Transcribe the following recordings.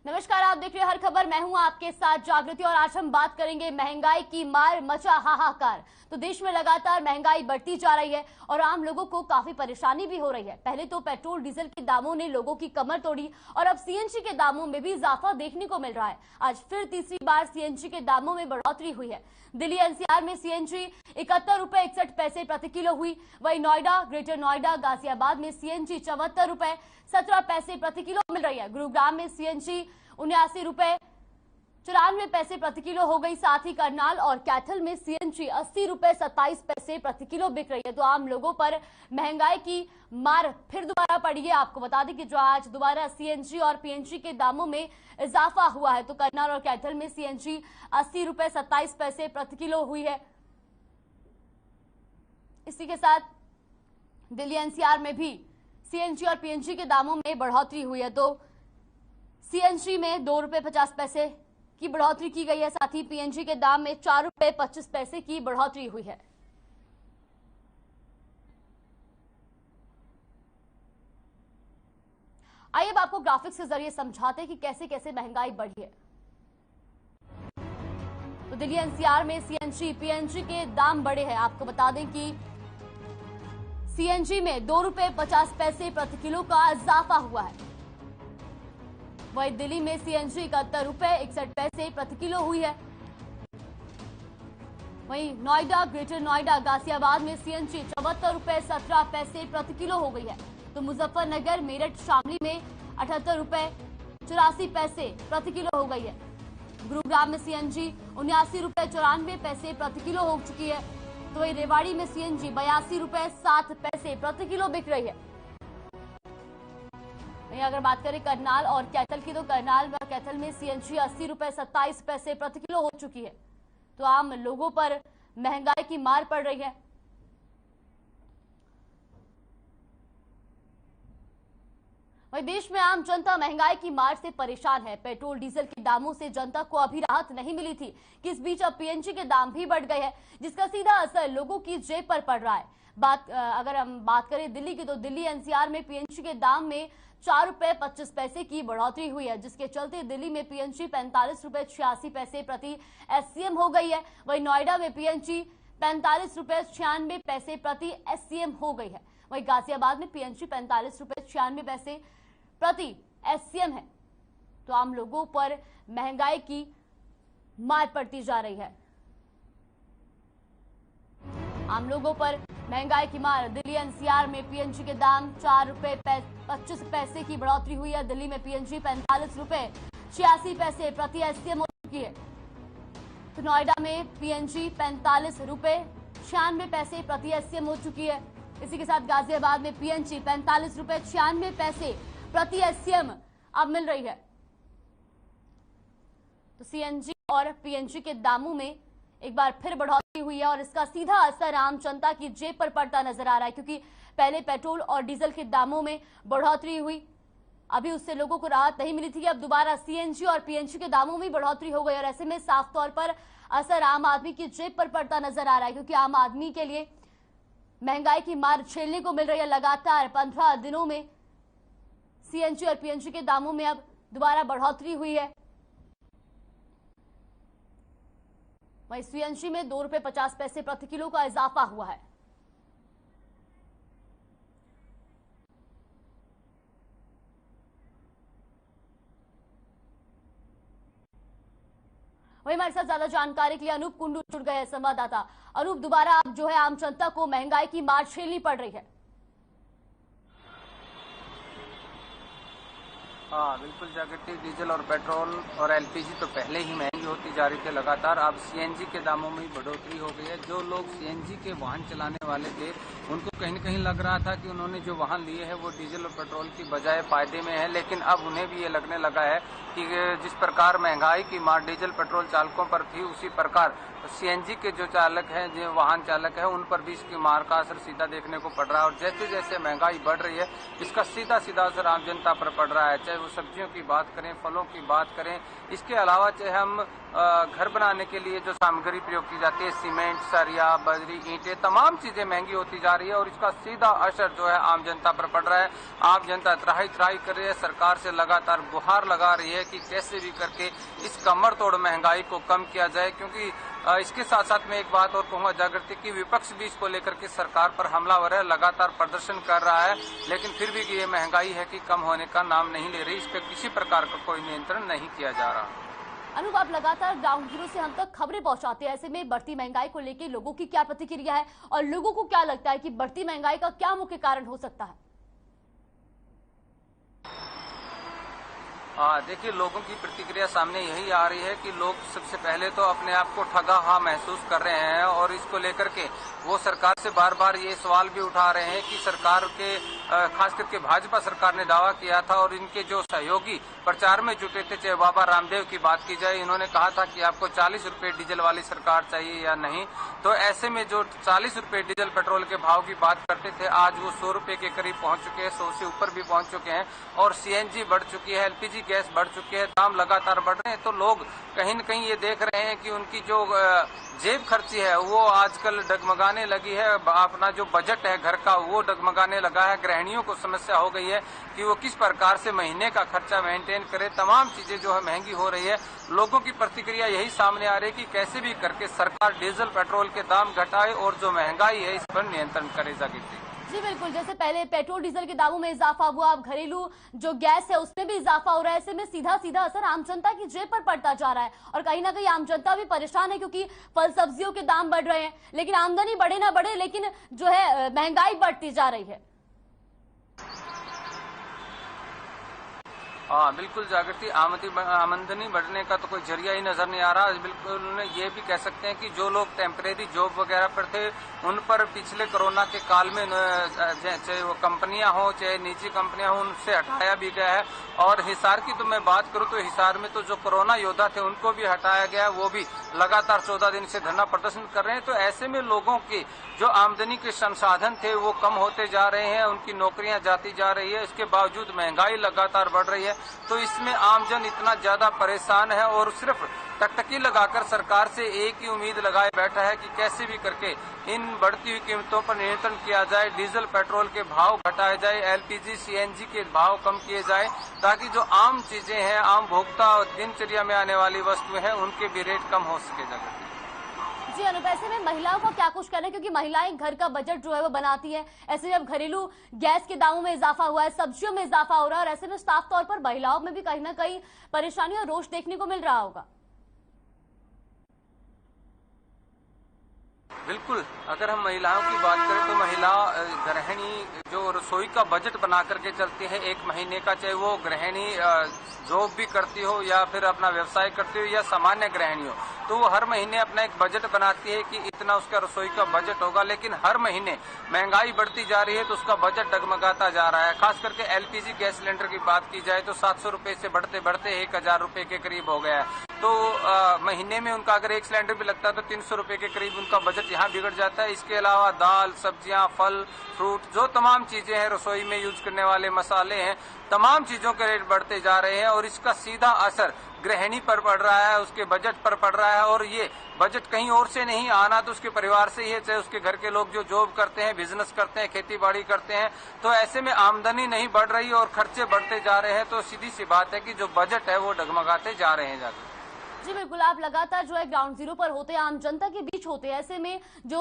नमस्कार, आप देख रहे हैं हर खबर। मैं हूं आपके साथ जागृति और आज हम बात करेंगे महंगाई की मार मचा हाहाकार। तो देश में लगातार महंगाई बढ़ती जा रही है और आम लोगों को काफी परेशानी भी हो रही है। पहले तो पेट्रोल डीजल के दामों ने लोगों की कमर तोड़ी और अब सीएनजी के दामों में भी इजाफा देखने को मिल रहा है। आज फिर तीसरी बार सीएनजी के दामों में बढ़ोतरी हुई है। दिल्ली एनसीआर में सीएनजी 71 रुपए 61 पैसे प्रति किलो हुई। वहीं नोएडा, ग्रेटर नोएडा, गाजियाबाद में सीएनजी 74 रुपए 17 पैसे प्रति किलो मिल रही है। गुरुग्राम में सीएनजी 79 रुपए 94 पैसे प्रति किलो हो गई। साथ ही करनाल और कैथल में सीएनजी 80 रुपए 27 पैसे प्रति किलो बिक रही है। तो आम लोगों पर महंगाई की मार फिर दोबारा पड़ी है। आपको बता दें कि जो आज दोबारा सीएनजी और पीएनजी के दामों में इजाफा हुआ है, तो करनाल और कैथल में सीएनजी 80 रुपए 27 पैसे प्रति किलो हुई है। इसी के साथ दिल्ली एनसीआर में भी सीएनजी और पीएनजी के दामों में बढ़ोतरी हुई है। तो सीएनजी में 2 रुपए 50 पैसे की बढ़ोतरी की गई है। साथ ही पीएनजी के दाम में 4 रुपए 25 पैसे की बढ़ोतरी हुई है। आइए अब आपको ग्राफिक्स के जरिए समझाते हैं कि कैसे कैसे महंगाई बढ़ी है। तो दिल्ली एनसीआर में सीएनजी पीएनजी के दाम बढ़े हैं। आपको बता दें कि सीएनजी में 2 रुपए 50 पैसे प्रति किलो का इजाफा हुआ है। वहीं दिल्ली में सीएनजी 71 रुपए 61 पैसे प्रति किलो हुई है। वहीं नोएडा, ग्रेटर नोएडा, गाजियाबाद में सीएनजी 74 रुपए 17 पैसे प्रति किलो हो गई है। तो मुजफ्फरनगर, मेरठ, शामली में 78 रुपए 84 पैसे प्रति किलो हो गई है। गुरुग्राम में सीएनजी 79 रुपए 94 पैसे प्रति किलो हो चुकी है। तो वहीं रेवाड़ी में सीएनजी 82 रुपए 7 पैसे प्रति किलो बिक रही है। वहीं अगर बात करें करनाल और कैथल की, तो करनाल व कैथल में सीएनजी 80 रुपए 27 पैसे प्रति किलो हो चुकी है। तो आम लोगों पर महंगाई की मार पड़ रही है। वहीं देश में आम जनता महंगाई की मार से परेशान है। पेट्रोल डीजल के दामों से जनता को अभी राहत नहीं मिली थी कि इस बीच अब पीएनजी के दाम भी बढ़ गए हैं, जिसका सीधा असर लोगों की जेब पर पड़ रहा है। अगर हम बात करें दिल्ली की, तो दिल्ली एनसीआर में पीएनजी के दाम में 4 रुपए 25 पैसे की बढ़ोतरी हुई है, जिसके चलते दिल्ली में पीएनजी 45 रुपए 86 पैसे प्रति एससीएम हो गई है। वहीं नोएडा में पीएनजी 45 रुपए 96 पैसे प्रति एससीएम हो गई है। वहीं गाजियाबाद में पीएनजी 45 रुपए 96 पैसे प्रति एससीएम है। तो आम लोगों पर महंगाई की मार पड़ती जा रही है। आम लोगों पर महंगाई की मार। दिल्ली एनसीआर में पीएनजी के दाम 4 रुपए 25 पैसे की बढ़ोतरी हुई है। दिल्ली में पीएनजी 45 रुपए 86 पैसे प्रति एससीएम हो चुकी है। तो नोएडा में पीएनजी 45 रुपए 96 पैसे प्रति एससीएम हो चुकी है। इसी के साथ गाजियाबाद में पीएनजी 45 रुपए 96 पैसे प्रति एससीएम अब मिल रही है। तो सीएनजी और पीएनजी के दामों में एक बार फिर बढ़ोतरी हुई है और इसका सीधा असर आम जनता की जेब पर पड़ता नजर आ रहा है, क्योंकि पहले पेट्रोल और डीजल के दामों में बढ़ोतरी हुई, अभी उससे लोगों को राहत नहीं मिली थी। अब दोबारा सीएनजी और पीएनजी के दामों में बढ़ोतरी हो गई और ऐसे में साफ तौर पर असर आम आदमी की जेब पर पड़ता नजर आ रहा है, क्योंकि आम आदमी के लिए महंगाई की मार झेलने को मिल रही है। लगातार 15 दिनों में सीएनजी और पीएनजी के दामों में अब दोबारा बढ़ोतरी हुई है। वहीं सीएनजी में 2 रुपए 50 पैसे प्रति किलो का इजाफा हुआ है। वहीं हमारे साथ ज्यादा जानकारी के लिए अनूप कुंडू जुड़ गए हैं, संवाददाता। अनूप, दोबारा अब जो है आम जनता को महंगाई की मार झेलनी पड़ रही है। हाँ बिल्कुल जागृति, डीजल और पेट्रोल और एलपीजी तो पहले ही महंगी होती जा रही थी लगातार। अब सीएनजी के दामों में बढ़ोतरी हो गई है। जो लोग सीएनजी के वाहन चलाने वाले थे उनको कहीं न कहीं लग रहा था कि उन्होंने जो वाहन लिए हैं वो डीजल और पेट्रोल की बजाय फायदे में है, लेकिन अब उन्हें भी ये लगने लगा है कि जिस प्रकार महंगाई की मार डीजल पेट्रोल चालकों पर थी, उसी प्रकार सीएनजी के जो चालक हैं, जो वाहन चालक है, उन पर भी इसकी मार का असर सीधा देखने को पड़ रहा है। और जैसे जैसे महंगाई बढ़ रही है, इसका सीधा सीधा असर आम जनता पर पड़ रहा है। चाहे वो सब्जियों की बात करें, फलों की बात करें, इसके अलावा चाहे हम घर बनाने के लिए जो सामग्री प्रयोग की जाती है, सीमेंट, सरिया, बजरी, ईंटें, तमाम चीजें महंगी होती जा रही है और इसका सीधा असर जो है आम जनता पर पड़ रहा है। आम जनता त्राही त्राही कर रही है, सरकार से लगातार गुहार लगा रही है कि कैसे भी करके इस कमर तोड़ महंगाई को कम किया जाए। क्योंकि इसके साथ साथ मैं एक बात और कहूंगा जागृति की, विपक्ष भी इसको लेकर के सरकार पर हमलावर है, लगातार प्रदर्शन कर रहा है, लेकिन फिर भी ये महंगाई है कि कम होने का नाम नहीं ले रही। इस पर किसी प्रकार का कोई नियंत्रण नहीं किया जा रहा। अनूप, आप लगातार ग्राउंड जीरो से हम तक खबरें पहुंचाते हैं, ऐसे में बढ़ती महंगाई को लेकर लोगों की क्या प्रतिक्रिया है और लोगों को क्या लगता है कि बढ़ती महंगाई का क्या मुख्य कारण हो सकता है? देखिए, लोगों की प्रतिक्रिया सामने यही आ रही है कि लोग सबसे पहले तो अपने आप को ठगा महसूस कर रहे हैं और इसको लेकर के वो सरकार से बार बार ये सवाल भी उठा रहे हैं कि सरकार के खास करके भाजपा सरकार ने दावा किया था और इनके जो सहयोगी प्रचार में जुटे थे, चाहे बाबा रामदेव की बात की जाए, इन्होंने कहा था कि आपको 40 रुपए डीजल वाली सरकार चाहिए या नहीं। तो ऐसे में जो 40 रुपए डीजल पेट्रोल के भाव की बात करते थे, आज वो 100 रुपए के करीब पहुंच चुके हैं, 100 से ऊपर भी पहुंच चुके हैं और सीएनजी बढ़ चुकी है, एलपीजी गैस बढ़ चुकी है, दाम लगातार बढ़ रहे हैं। तो लोग कहीं न कहीं ये देख रहे हैं कि उनकी जो जेब खर्ची है वो आजकल डगमगाने लगी है, अपना जो बजट है घर का वो डगमगाने लगा है। गृहिणियों को समस्या हो गई है कि वो किस प्रकार से महीने का खर्चा मेंटेन करे, तमाम चीजें जो है महंगी हो रही है। लोगों की प्रतिक्रिया यही सामने आ रही है कि कैसे भी करके सरकार डीजल पेट्रोल के दाम घटाए और जो महंगाई है इस पर नियंत्रण करे। जागृति जी बिल्कुल, जैसे पहले पेट्रोल डीजल के दामों में इजाफा हुआ, अब घरेलू जो गैस है उसमें भी इजाफा हो रहा है। ऐसे में सीधा सीधा असर आम जनता की जेब पर पड़ता जा रहा है और कहीं ना कहीं आम जनता भी परेशान है क्योंकि फल सब्जियों के दाम बढ़ रहे हैं, लेकिन आमदनी बढ़े ना बढ़े, लेकिन जो है महंगाई बढ़ती जा रही है। बिल्कुल जागृति, आमदनी बढ़ने का तो कोई जरिया ही नजर नहीं आ रहा। बिल्कुल ये भी कह सकते हैं कि जो लोग टेम्परेरी जॉब वगैरह पर थे उन पर पिछले कोरोना के काल में चाहे वो कंपनियां हो चाहे निजी कंपनियां हो उनसे हटाया भी गया है। और हिसार की तो मैं बात करूं तो हिसार में तो जो कोरोना योद्धा थे उनको भी हटाया गया, वो भी लगातार 14 दिन से धरना प्रदर्शन कर रहे हैं। तो ऐसे में लोगों की जो आमदनी के संसाधन थे वो कम होते जा रहे हैं, उनकी नौकरियां जाती जा रही है, इसके बावजूद महंगाई लगातार बढ़ रही है। तो इसमें आमजन इतना ज्यादा परेशान है और सिर्फ टकटकी लगाकर सरकार से एक ही उम्मीद लगाए बैठा है कि कैसे भी करके इन बढ़ती हुई कीमतों पर नियंत्रण किया जाए, डीजल पेट्रोल के भाव घटाए जाए, एलपीजी सीएनजी के भाव कम किए जाए, ताकि जो आम चीजें हैं, आम भोक्ता और दिनचर्या में आने वाली वस्तुएं हैं उनके भी रेट कम हो सके। जगह जी अनुभव, ऐसे में महिलाओं का क्या कुछ कहना है, क्योंकि महिलाएं घर का बजट जो है वो बनाती है। ऐसे में अब घरेलू गैस के दामों में इजाफा हुआ है, सब्जियों में इजाफा हो रहा है और ऐसे में साफ तौर पर महिलाओं में भी कहीं ना कहीं परेशानी और रोष देखने को मिल रहा होगा। बिल्कुल, अगर हम महिलाओं की बात करें तो महिला गृहिणी जो रसोई का बजट बना करके चलती है एक महीने का, चाहे वो गृहिणी जॉब भी करती हो या फिर अपना व्यवसाय करती हो या सामान्य गृहिणी हो, तो वो हर महीने अपना एक बजट बनाती है कि इतना उसका रसोई का बजट होगा। लेकिन हर महीने महंगाई बढ़ती जा रही है तो उसका बजट डगमगाता जा रहा है। खास करके एलपीजी गैस सिलेंडर की बात की जाए तो 700 रुपए से बढ़ते बढ़ते 1000 रुपए के करीब हो गया है। तो महीने में उनका अगर एक सिलेंडर भी लगता है तो 300 रुपए के करीब उनका बजट यहाँ बिगड़ जाता है। इसके अलावा दाल, सब्जियां, फल, फ्रूट, जो तमाम चीजें हैं रसोई में यूज करने वाले मसाले हैं, तमाम चीजों के रेट बढ़ते जा रहे हैं और इसका सीधा असर गृहिणी पर पड़ रहा है, उसके बजट पर पड़ रहा है। और ये बजट कहीं और से नहीं आना तो उसके परिवार से ही है, चाहे उसके घर के लोग जो जॉब करते हैं, बिजनेस करते हैं, खेती बाड़ी करते हैं। तो ऐसे में आमदनी नहीं बढ़ रही और खर्चे बढ़ते जा रहे हैं, तो सीधी सी बात है कि जो बजट है वो डगमगाते जा रहे हैं। जाकर जी बिल्कुल, आप लगातार जो है ग्राउंड जीरो पर होते हैं, आम जनता के बीच होते हैं। ऐसे में जो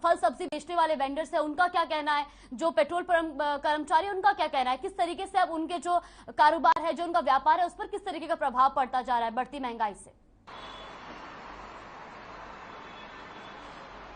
फल सब्जी बेचने वाले वेंडर्स हैं उनका क्या कहना है, जो पेट्रोल कर्मचारी उनका क्या कहना है, किस तरीके से अब उनके जो कारोबार है, जो उनका व्यापार है, उस पर किस तरीके का प्रभाव पड़ता जा रहा है बढ़ती महंगाई से?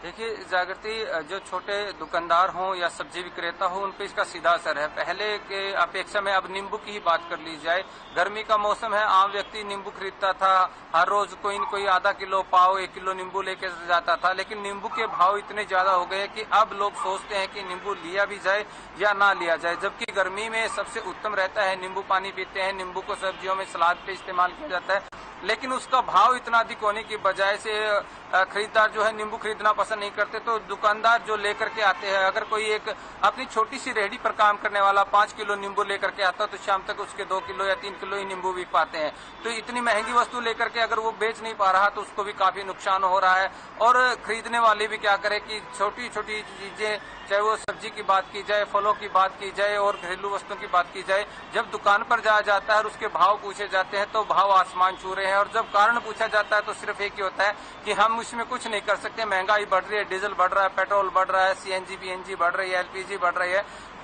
देखिए जागृति, जो छोटे दुकानदार हों या सब्जी विक्रेता हो उन पे इसका सीधा असर है। पहले के अपेक्षा में अब नींबू की ही बात कर ली जाए, गर्मी का मौसम है, आम व्यक्ति नींबू खरीदता था, हर रोज कोई न कोई आधा किलो, पाव, 1 किलो नींबू लेके जाता था। लेकिन नींबू के भाव इतने ज्यादा हो गए कि अब लोग सोचते हैं कि नींबू लिया भी जाए या ना लिया जाए। जबकि गर्मी में सबसे उत्तम रहता है नींबू पानी पीते हैं, नींबू को सब्जियों में सलाद पे इस्तेमाल किया जाता है। लेकिन उसका भाव इतना अधिक होने की बजाय से खरीदार जो है नींबू खरीदना पसंद नहीं करते। तो दुकानदार जो लेकर के आते हैं, अगर कोई एक अपनी छोटी सी रेहड़ी पर काम करने वाला 5 किलो नींबू लेकर के आता है तो शाम तक उसके 2 किलो या 3 किलो ही नींबू बिक पाते हैं। तो इतनी महंगी वस्तु लेकर के अगर वो बेच नहीं पा रहा तो उसको भी काफी नुकसान हो रहा है। और खरीदने वाले भी क्या करे कि छोटी छोटी चीजें, चाहे वो सब्जी की बात की जाए, फलों की बात की जाए और घरेलू वस्तुओं की बात की जाए, जब दुकान पर जाया जाता है और उसके भाव पूछे जाते हैं तो भाव आसमान छू रहे हैं। और जब कारण पूछा जाता है तो सिर्फ एक ही होता है कि हम इसमें कुछ नहीं कर सकते, महंगाई बढ़ रही है, डीजल बढ़ रहा है, पेट्रोल बढ़ रहा है, सीएनजी पीएनजी बढ़ रही है, एलपीजी बढ़ रही है,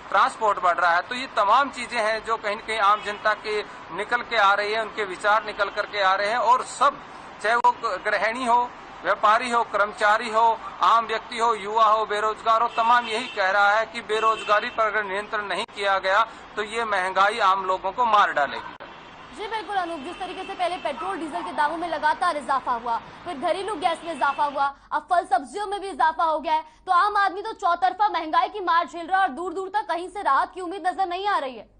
ट्रांसपोर्ट बढ़ रहा है। तो ये तमाम चीजें हैं जो कहीं न कहीं आम जनता के निकल के आ रही है, उनके विचार निकल करके आ रहे हैं। और सब, चाहे वो गृहिणी हो, व्यापारी हो, कर्मचारी हो, आम व्यक्ति हो, युवा हो, बेरोजगार हो, तमाम यही कह रहा है कि बेरोजगारी पर अगर नियंत्रण नहीं किया गया तो ये महंगाई आम लोगों को मार डालेगी। जी बिल्कुल अनूप, जिस तरीके से पहले पेट्रोल डीजल के दामों में लगातार इजाफा हुआ, फिर घरेलू गैस में इजाफा हुआ, अब फल सब्जियों में भी इजाफा हो गया है, तो आम आदमी तो चौतरफा महंगाई की मार झेल रहा है और दूर दूर तक कहीं से राहत की उम्मीद नजर नहीं आ रही है।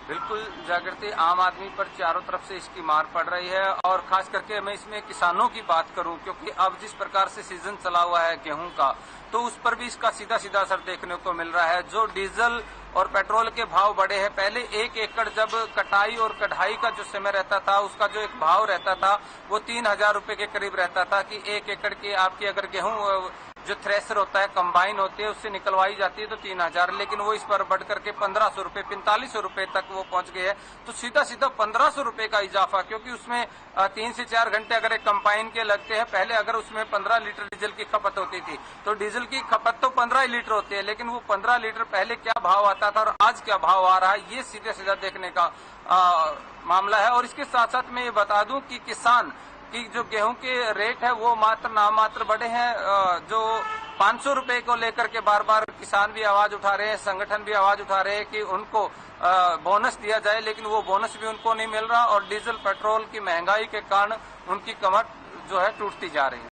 बिल्कुल जागृति, आम आदमी पर चारों तरफ से इसकी मार पड़ रही है। और खास करके मैं इसमें किसानों की बात करूं, क्योंकि अब जिस प्रकार से सीजन चला हुआ है गेहूं का, तो उस पर भी इसका सीधा सीधा असर देखने को मिल रहा है। जो डीजल और पेट्रोल के भाव बढ़े हैं, पहले 1 एकड़ जब कटाई और कढ़ाई का जो समय रहता था, उसका जो एक भाव रहता था वो 3000 रुपए के करीब रहता था कि 1 एकड़ की आपकी अगर गेहूं जो थ्रेसर होता है, कंबाइन होती है, उससे निकलवाई जाती है तो 3000, लेकिन वो इस पर बढ़ करके 1500 रुपए, 4500 रुपए तक वो पहुंच गए हैं। तो सीधा सीधा 1500 रुपए का इजाफा, क्योंकि उसमें 3 से 4 घंटे अगर एक कंबाइन के लगते हैं। पहले अगर उसमें 15 लीटर डीजल की खपत होती थी तो डीजल की खपत तो 15 लीटर होती है, लेकिन वो 15 लीटर पहले क्या भाव आता था और आज क्या भाव आ रहा है, ये सीधे सीधा देखने का मामला है। और इसके साथ साथ मैं ये बता दूं कि किसान कि जो गेहूं के रेट है वो मात्र नामात्र बढ़े हैं। जो 500 रुपए को लेकर के बार बार किसान भी आवाज उठा रहे हैं, संगठन भी आवाज उठा रहे हैं कि उनको बोनस दिया जाए, लेकिन वो बोनस भी उनको नहीं मिल रहा और डीजल पेट्रोल की महंगाई के कारण उनकी कमर जो है टूटती जा रही है।